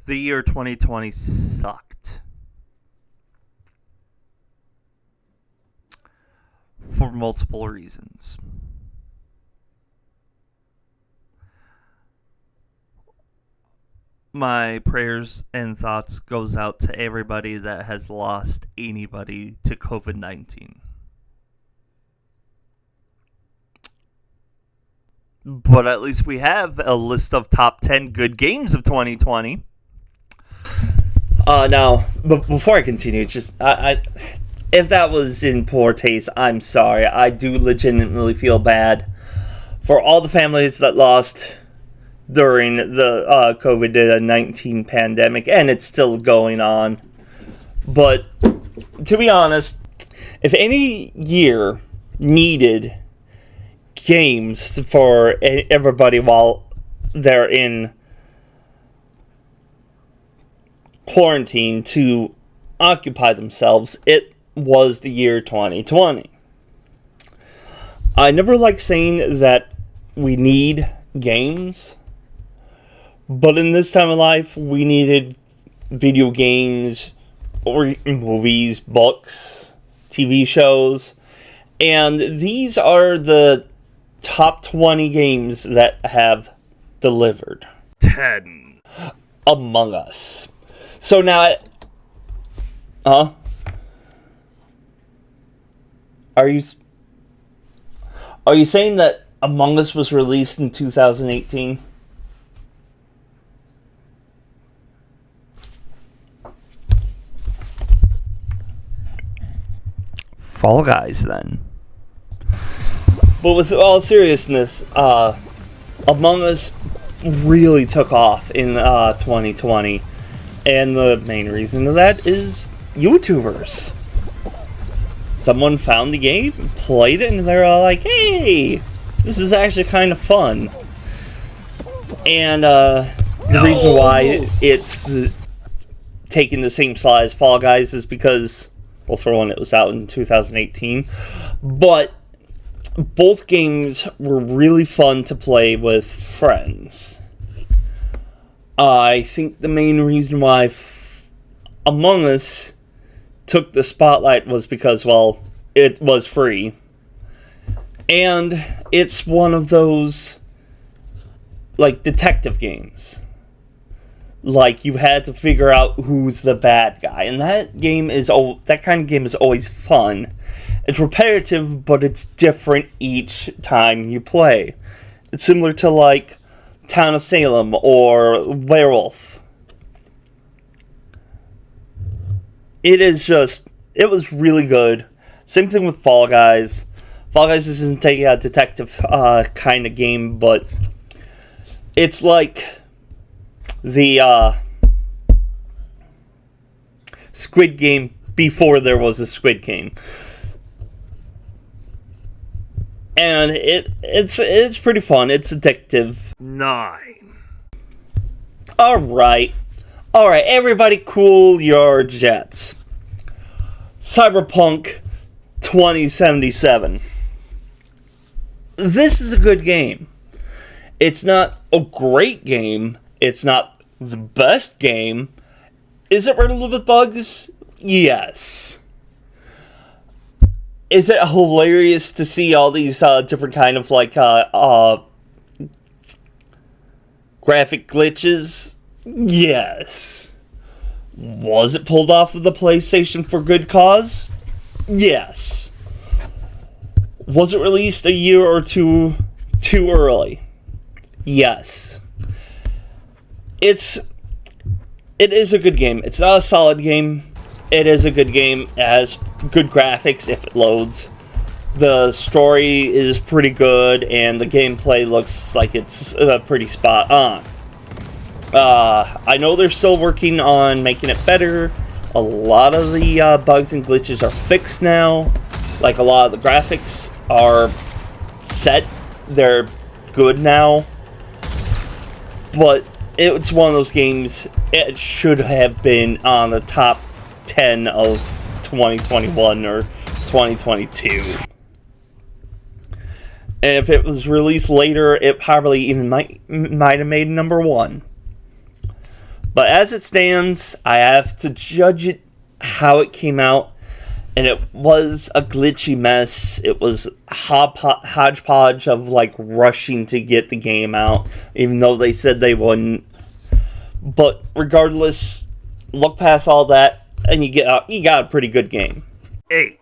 The year 2020 sucked. For multiple reasons. My prayers and thoughts goes out to everybody that has lost anybody to COVID-19. But at least we have a list of top 10 good games of 2020. Now, before I continue, if that was in poor taste, I'm sorry. I do legitimately feel bad for all the families that lost during the COVID-19 pandemic, and it's still going on. But to be honest, if any year needed games for everybody while they're in quarantine to occupy themselves, it was the year 2020. I never like saying that we need games, but in this time of life, we needed video games, or movies, books, TV shows, and these are the top 20 games that have delivered. 10. Among Us. So now, Are you saying that Among Us was released in 2018? Fall Guys, then. But with all seriousness, Among Us really took off in 2020. And the main reason of that is YouTubers. Someone found the game, played it, and they're all like, hey, this is actually kind of fun. And the reason why it's taking the same slot as Fall Guys is because, well, for one, it was out in 2018. But both games were really fun to play with friends. I think the main reason why Among Us took the spotlight was because, well, it was free. And it's one of those, like, detective games. Like, you had to figure out who's the bad guy. And that kind of game is always fun. It's repetitive, but it's different each time you play. It's similar to, like, Town of Salem or Werewolf. It was really good. Same thing with Fall Guys. Fall Guys isn't taking a detective kind of game, but it's like the Squid Game before there was a Squid Game. And it's pretty fun. It's addictive. 9. Alright, everybody cool your jets. Cyberpunk 2077. This is a good game. It's not a great game. It's not the best game. Is it riddled with bugs? Yes. Is it hilarious to see all these different kind of like graphic glitches? Yes. Was it pulled off of the PlayStation for good cause? Yes. Was it released a year or two too early? Yes. It is a good game. It's not a solid game. It is a good game. It has good graphics if it loads. The story is pretty good, and the gameplay looks like it's pretty spot on. I know they're still working on making it better. A lot of the bugs and glitches are fixed now. Like, a lot of the graphics are set. They're good now. But it's one of those games, it should have been on the top 10 of 2021 or 2022. And if it was released later, it probably even might have made number 1. But as it stands, I have to judge it how it came out. And it was a glitchy mess. It was a hodgepodge of like rushing to get the game out, even though they said they wouldn't. But regardless, look past all that, and you got a pretty good game. 8.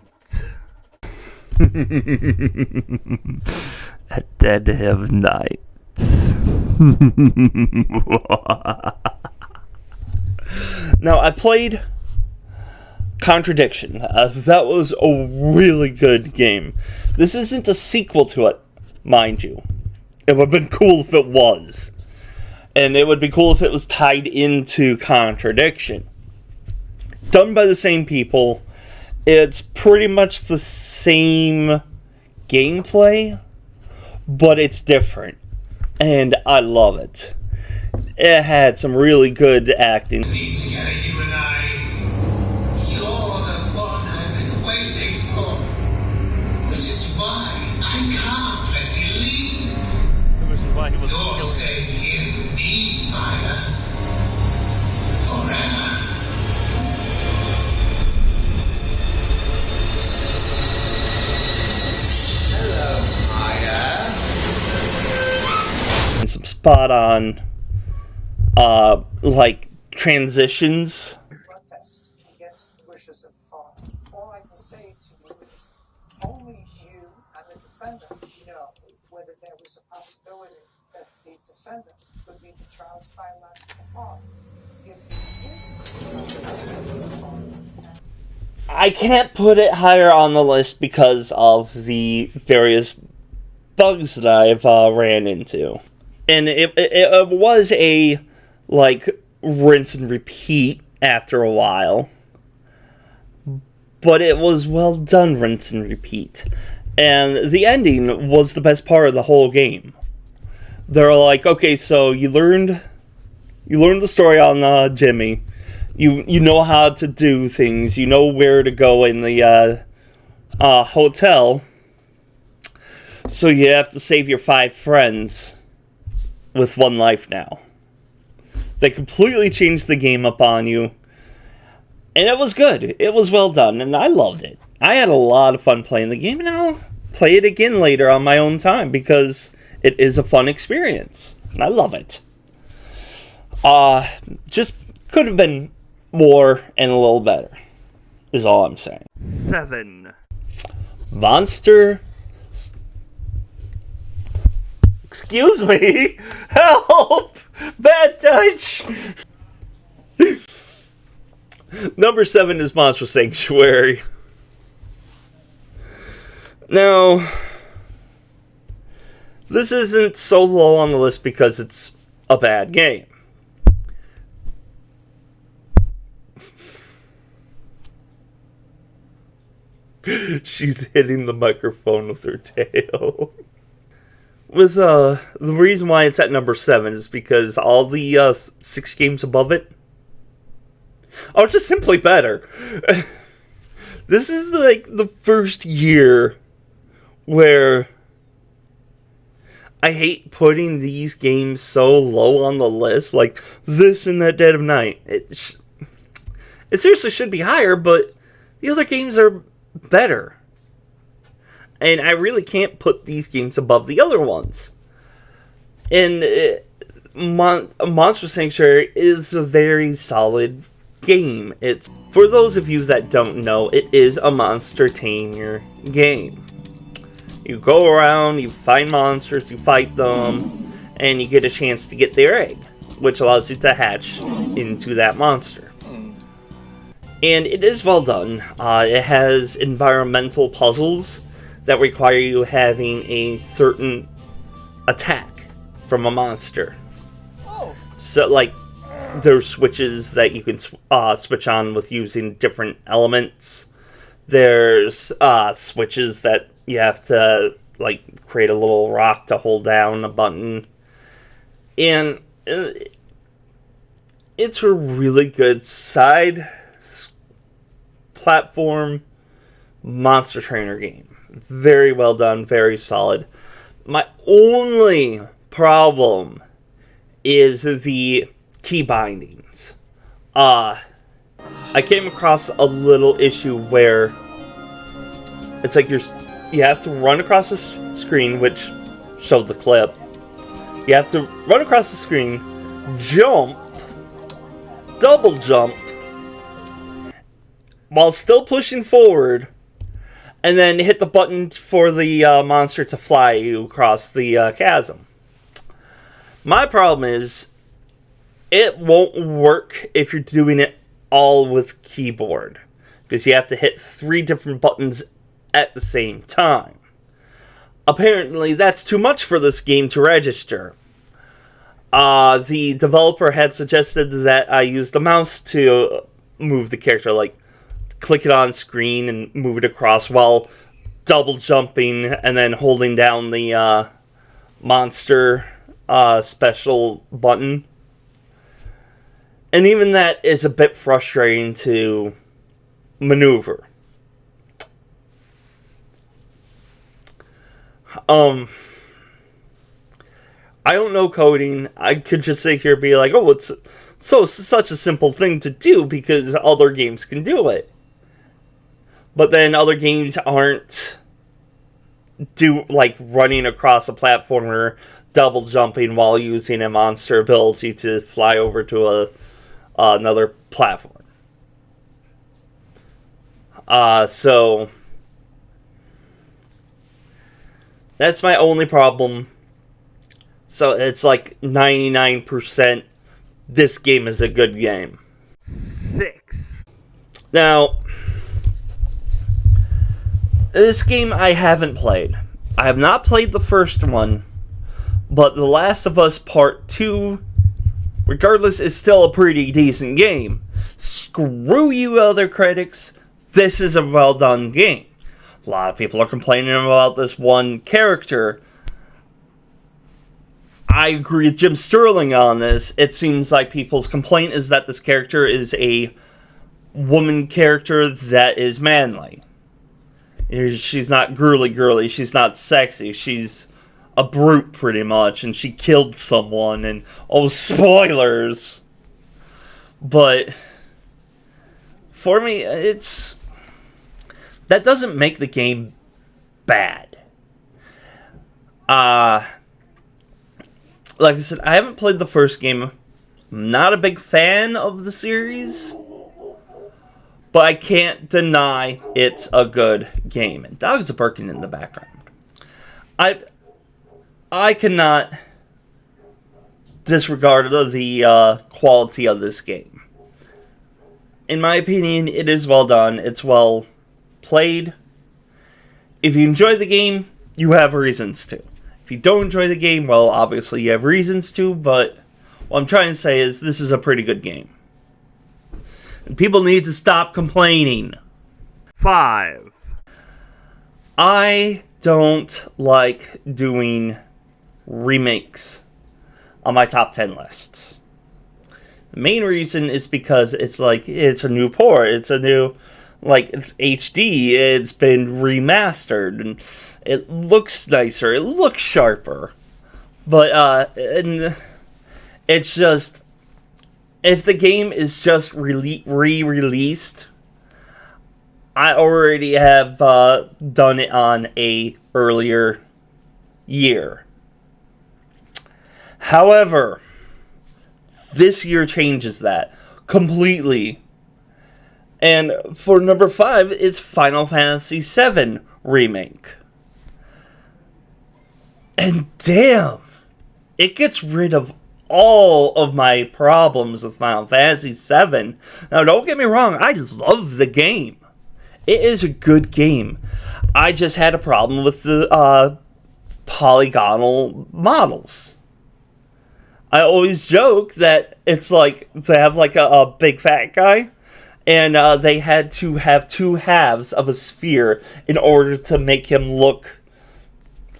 At Dead of Night. Now, I played Contradiction. That was a really good game. This isn't a sequel to it, mind you. It would have been cool if it was. And it would be cool if it was tied into Contradiction. Done by the same people. It's pretty much the same gameplay, but it's different. And I love it. It had some really good acting. Together, you and I. You're the one I've been waiting for. Which is why I can't let you leave. Which is why he was You're staying here with me, Maya. Forever. Hello, Maya. And some spot on, like, transitions. Protest against the wishes of the father. All I can say to you is only you and the defendant know whether there was a possibility that the defendant could be the child's biological father. If he is the child's biological father. I can't put it higher on the list because of the various bugs that I've ran into. And it was a, like, rinse and repeat after a while. But it was well done rinse and repeat. And the ending was the best part of the whole game. They're like, okay, so you learned the story on Jimmy. You know how to do things. You know where to go in the hotel. So you have to save your 5 friends with 1 life now. They completely changed the game up on you. And it was good. It was well done, and I loved it. I had a lot of fun playing the game, and I'll play it again later on my own time, because it is a fun experience. And I love it. Just could have been more and a little better, is all I'm saying. 7. Monster... Excuse me! Help! Bad touch! Number 7 is Monster Sanctuary. Now, this isn't so low on the list because it's a bad game. She's hitting the microphone with her tail. With the reason why it's at number 7 is because all the 6 games above it are just simply better. This is like the first year where I hate putting these games so low on the list, like this and that Dead of Night. It seriously should be higher, but the other games are better. And I really can't put these games above the other ones. And Monster Sanctuary is a very solid game. It's, for those of you that don't know, it is a monster tamer game. You go around, you find monsters, you fight them, and you get a chance to get their egg, which allows you to hatch into that monster. And it is well done. It has environmental puzzles that require you having a certain attack from a monster. Oh. So, like, there's switches that you can switch on with using different elements. There's switches that you have to, like, create a little rock to hold down a button. And it's a really good side platform monster trainer game. Very well done, very solid. My only problem is the key bindings. I came across a little issue where it's like you have to run across the screen, which showed the clip. You have to run across the screen, jump, double jump, while still pushing forward, and then hit the button for the monster to fly you across the chasm. My problem is, it won't work if you're doing it all with keyboard, because you have to hit 3 different buttons at the same time. Apparently, that's too much for this game to register. The developer had suggested that I use the mouse to move the character, like click it on screen and move it across while double jumping and then holding down the monster special button. And even that is a bit frustrating to maneuver. I don't know coding. I could just sit here and be like, oh, it's such a simple thing to do because other games can do it. But then other games aren't like running across a platformer, double jumping while using a monster ability to fly over to another platform. So that's my only problem. So it's like 99% this game is a good game. 6. Now, this game I haven't played. I have not played the first one, but The Last of Us Part 2, regardless, is still a pretty decent game. Screw you other critics, this is a well done game. A lot of people are complaining about this one character. I agree with Jim Sterling on this. It seems like people's complaint is that this character is a woman character that is manly. She's not girly, she's not sexy, she's a brute pretty much, and she killed someone, and oh, spoilers. But for me, that doesn't make the game bad. Like I said, I haven't played the first game. I'm not a big fan of the series, but I can't deny it's a good game. And dogs are barking in the background. I cannot disregard the quality of this game. In my opinion, it is well done. It's well played. If you enjoy the game, you have reasons to. If you don't enjoy the game, well, obviously you have reasons to, but what I'm trying to say is this is a pretty good game. And people need to stop complaining. 5. I don't like doing remakes on my top 10 lists. The main reason is because it's a new port, it's HD, it's been remastered, and it looks nicer, it looks sharper. But, and it's just, if the game is just re-released, I already have done it on a earlier year. However, this year changes that completely. And for number 5, it's Final Fantasy VII Remake. And damn, it gets rid of all of my problems with Final Fantasy VII. Now, don't get me wrong, I love the game. It is a good game. I just had a problem with the polygonal models. I always joke that it's like they have like a big fat guy, and they had to have 2 halves of a sphere in order to make him look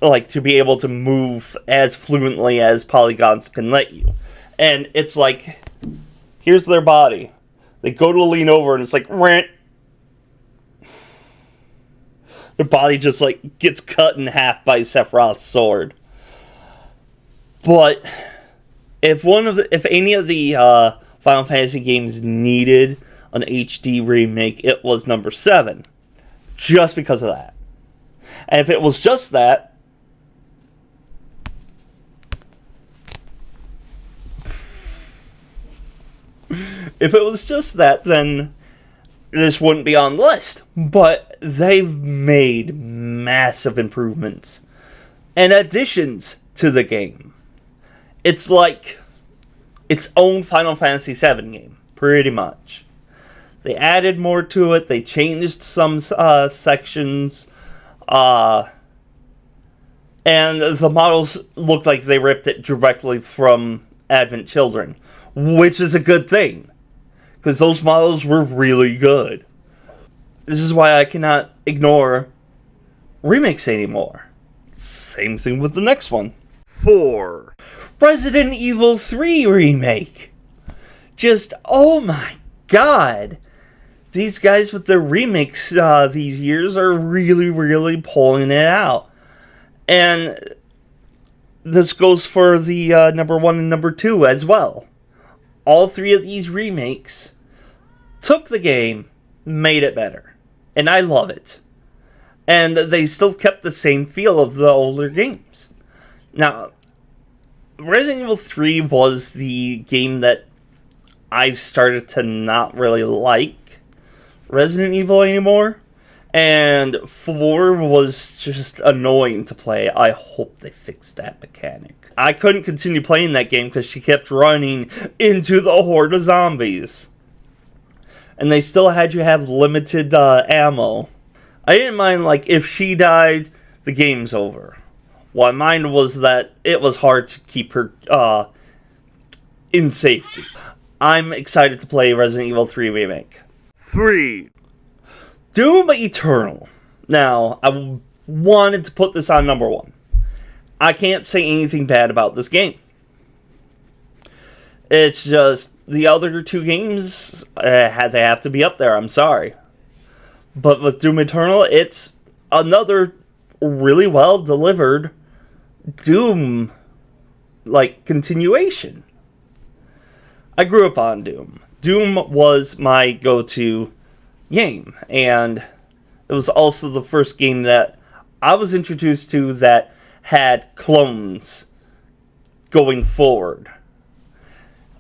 like to be able to move as fluently as polygons can let you. And it's like, here's their body. They go to lean over and it's like, rant. Their body just like gets cut in half by Sephiroth's sword. But if any of the Final Fantasy games needed an HD remake, it was number 7. Just because of that. And if it was just that, then this wouldn't be on the list. But they've made massive improvements and additions to the game. It's like its own Final Fantasy VII game, pretty much. They added more to it. They changed some sections. And the models look like they ripped it directly from Advent Children, which is a good thing, because those models were really good. This is why I cannot ignore remakes anymore. Same thing with the next one. 4. Resident Evil 3 remake. Just, oh my god. These guys with their remakes these years are really, really pulling it out. And this goes for the number 1 and number 2 as well. All 3 of these remakes took the game, made it better. And I love it. And they still kept the same feel of the older games. Now, Resident Evil 3 was the game that I started to not really like Resident Evil anymore. And 4 was just annoying to play. I hope they fixed that mechanic. I couldn't continue playing that game because she kept running into the horde of zombies. And they still had you have limited ammo. I didn't mind, like, if she died, the game's over. What I mind was that it was hard to keep her in safety. I'm excited to play Resident Evil 3 Remake. 3. Doom Eternal. Now, I wanted to put this on number 1. I can't say anything bad about this game. It's just, the other 2 games, they have to be up there, I'm sorry. But with Doom Eternal, it's another really well delivered Doom, like, continuation. I grew up on Doom. Doom was my go-to game, and it was also the first game that I was introduced to that had clones going forward.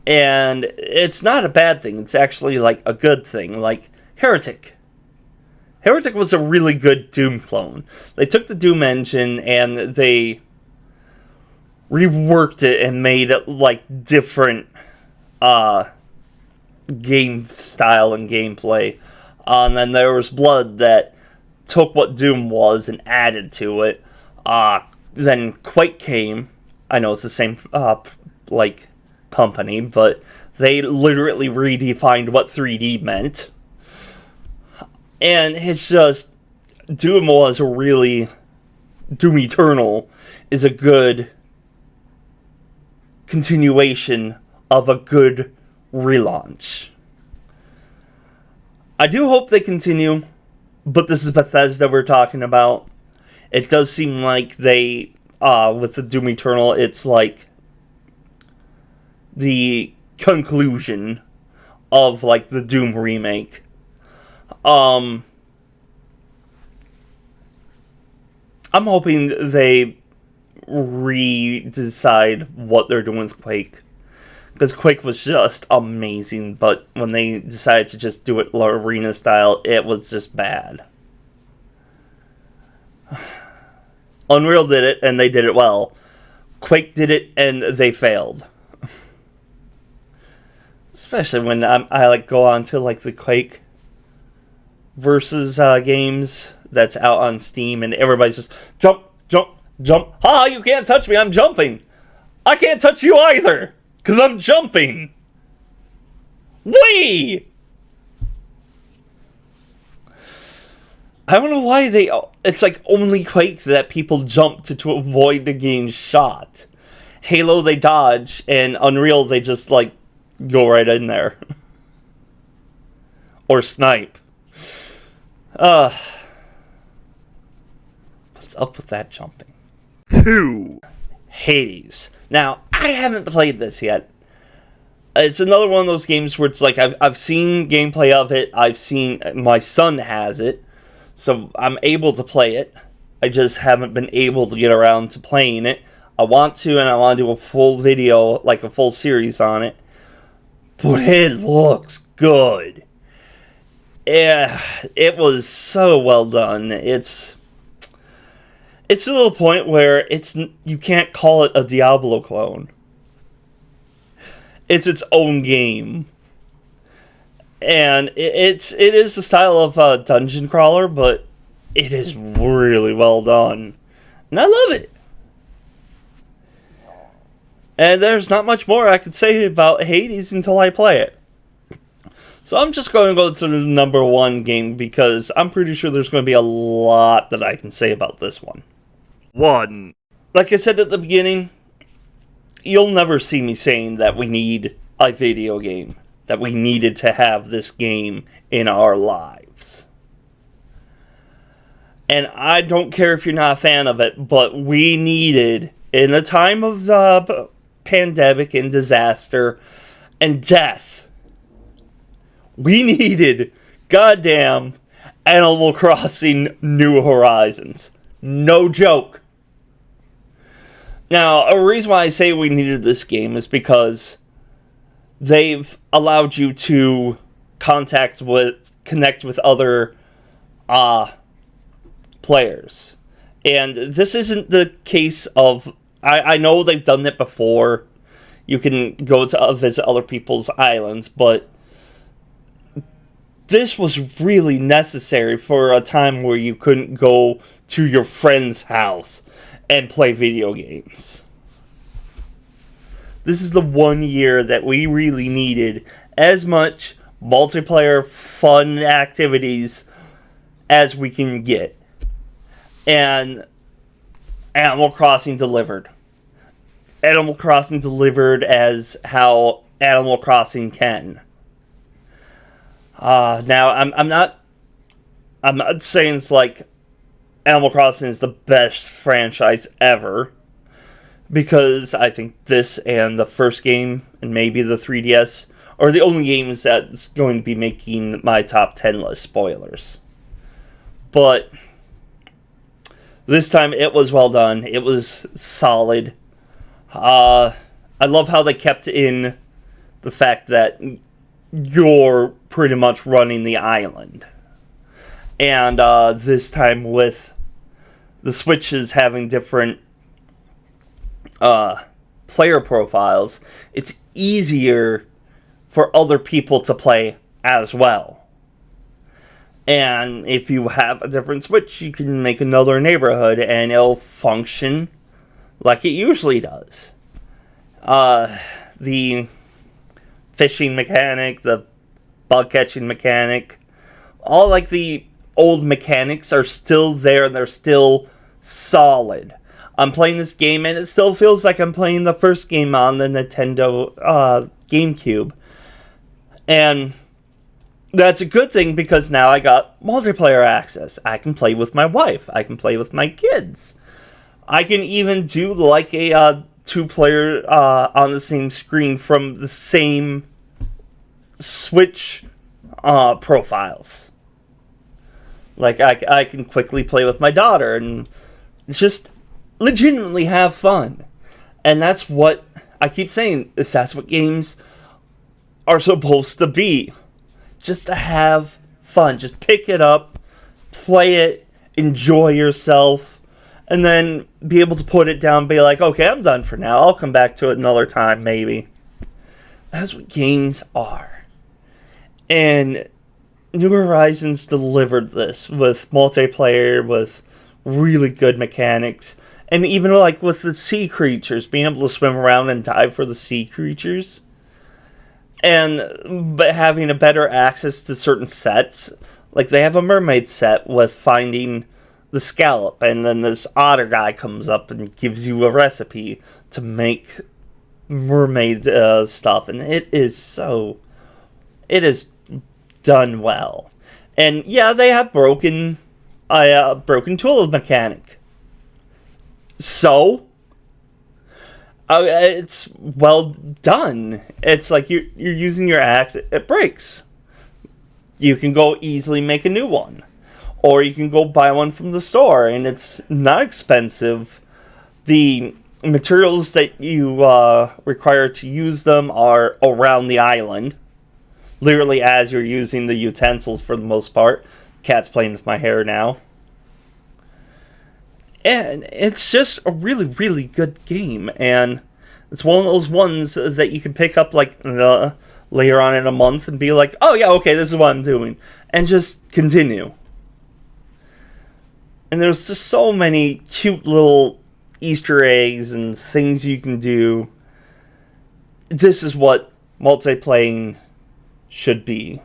And it's not a bad thing, it's actually like a good thing, like Heretic. Heretic was a really good Doom clone. They took the Doom engine and they reworked it and made it like different game style and gameplay. And then there was Blood that took what Doom was and added to it. Then Quake came. I know it's the same like company, but they literally redefined what 3D meant. And it's just, Doom was a really, Doom Eternal is a good continuation of a good relaunch. I do hope they continue, but this is Bethesda we're talking about. It does seem like they, with the Doom Eternal, it's like the conclusion of like the Doom remake. I'm hoping they decide what they're doing with Quake. Because Quake was just amazing, but when they decided to just do it arena style, it was just bad. Unreal did it, and they did it well. Quake did it, and they failed. Especially when I like go on to like the Quake versus games that's out on Steam, and everybody's just jump, jump, jump. Ha! You can't touch me. I'm jumping. I can't touch you either, cause I'm jumping. Whee! I don't know why it's like only Quake that people jump to avoid the getting shot. Halo they dodge, and Unreal they just like go right in there. Or snipe. What's up with that jumping? 2. Hades. Now, I haven't played this yet, It's another one of those games where it's like I've seen gameplay of it. I've seen my son has it, so I'm able to play it. I just haven't been able to get around to playing it. I want to, and I want to do a full video, like a full series on it. But it looks good. Yeah, it was so well done. It's to the point where you can't call it a Diablo clone. It's its own game. And it is the style of a dungeon crawler, but it is really well done. And I love it. And there's not much more I could say about Hades until I play it. So I'm just going to go to the number one game because I'm pretty sure there's going to be a lot that I can say about this one. 1. Like I said at the beginning, you'll never see me saying that we need a video game. That we needed to have this game in our lives. And I don't care if you're not a fan of it, but we needed, in the time of the pandemic and disaster and death, we needed goddamn Animal Crossing New Horizons. No joke. Now, a reason why I say we needed this game is because they've allowed you to connect with other players. And this isn't the case of... I know they've done it before. You can go to visit other people's islands, but this was really necessary for a time where you couldn't go to your friend's house and play video games. This is the 1 year that we really needed as much multiplayer fun activities as we can get. And Animal Crossing delivered. Animal Crossing delivered as how Animal Crossing can. Now, I'm not saying it's like Animal Crossing is the best franchise ever, because I think this and the first game and maybe the 3DS are the only games that's going to be making my top 10 list. Spoilers. But this time it was well done. It was solid. I love how they kept in the fact that you're pretty much running the island. And this time with the Switches having different player profiles, it's easier for other people to play as well. And if you have a different Switch, you can make another neighborhood and it'll function like it usually does. The fishing mechanic, the bug catching mechanic, all like the old mechanics are still there and they're still solid. I'm playing this game and it still feels like I'm playing the first game on the Nintendo GameCube. And that's a good thing because now I got multiplayer access. I can play with my wife. I can play with my kids. I can even do like a two-player on the same screen from the same Switch profiles. Like I can quickly play with my daughter and just legitimately have fun. And that's what I keep saying, is that's what games are supposed to be. Just to have fun. Just pick it up, play it, enjoy yourself, and then be able to put it down and be like, okay, I'm done for now. I'll come back to it another time, maybe. That's what games are. And New Horizons delivered this with multiplayer, with really good mechanics, and even like with the sea creatures, being able to swim around and dive for the sea creatures, but having a better access to certain sets. Like they have a mermaid set with finding the scallop, and then this otter guy comes up and gives you a recipe to make mermaid stuff, and it is done well. And yeah, they have broken tool mechanic. So It's well done. It's like you're using your axe, it breaks. You can go easily make a new one. Or you can go buy one from the store, and it's not expensive. The materials that you require to use them are around the island. Literally as you're using the utensils for the most part. Cat's playing with my hair now. And it's just a really, really good game. And it's one of those ones that you can pick up like later on in a month and be like, oh yeah, okay, this is what I'm doing. And just continue. And there's just so many cute little Easter eggs and things you can do. This is what multiplayer should be.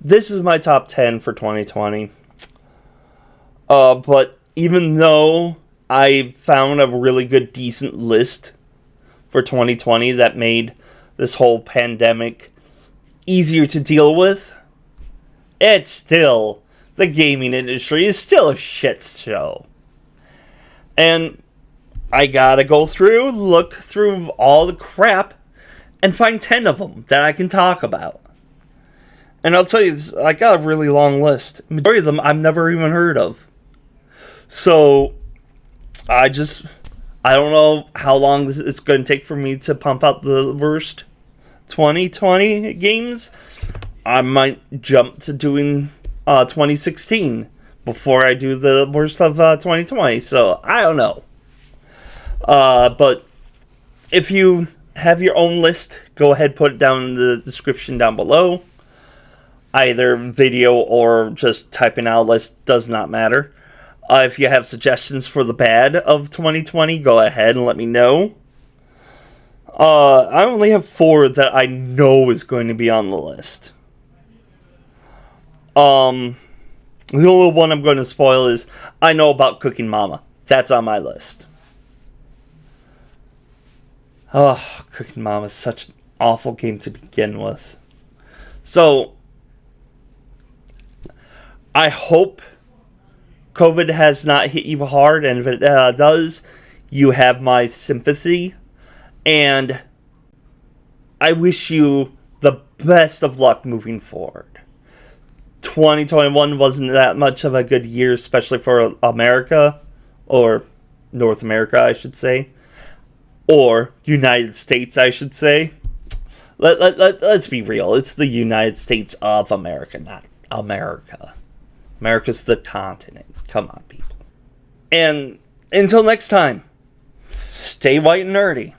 This is my top 10 for 2020. But even though I found a really good, decent list for 2020 that made this whole pandemic easier to deal with, it's still, the gaming industry is still a shit show. And I gotta go through, look through all the crap, and find 10 of them that I can talk about. And I'll tell you, I got a really long list. Majority of them I've never even heard of. So, I don't know how long this is going to take for me to pump out the worst 2020 games. I might jump to doing 2016 before I do the worst of 2020. So, I don't know. But if you have your own list, go ahead, put it down in the description down below. Either video or just typing out a list does not matter. If you have suggestions for the bad of 2020, go ahead and let me know. I only have 4 that I know is going to be on the list. The only one I'm going to spoil is I know about Cooking Mama. That's on my list. Oh, Cooking Mama is such an awful game to begin with. So, I hope COVID has not hit you hard, and if it does, you have my sympathy, and I wish you the best of luck moving forward. 2021 wasn't that much of a good year, especially for America, or North America, I should say, or United States, I should say. Let's be real, it's the United States of America, not America. America's the continent. Come on, people. And until next time, stay white and nerdy.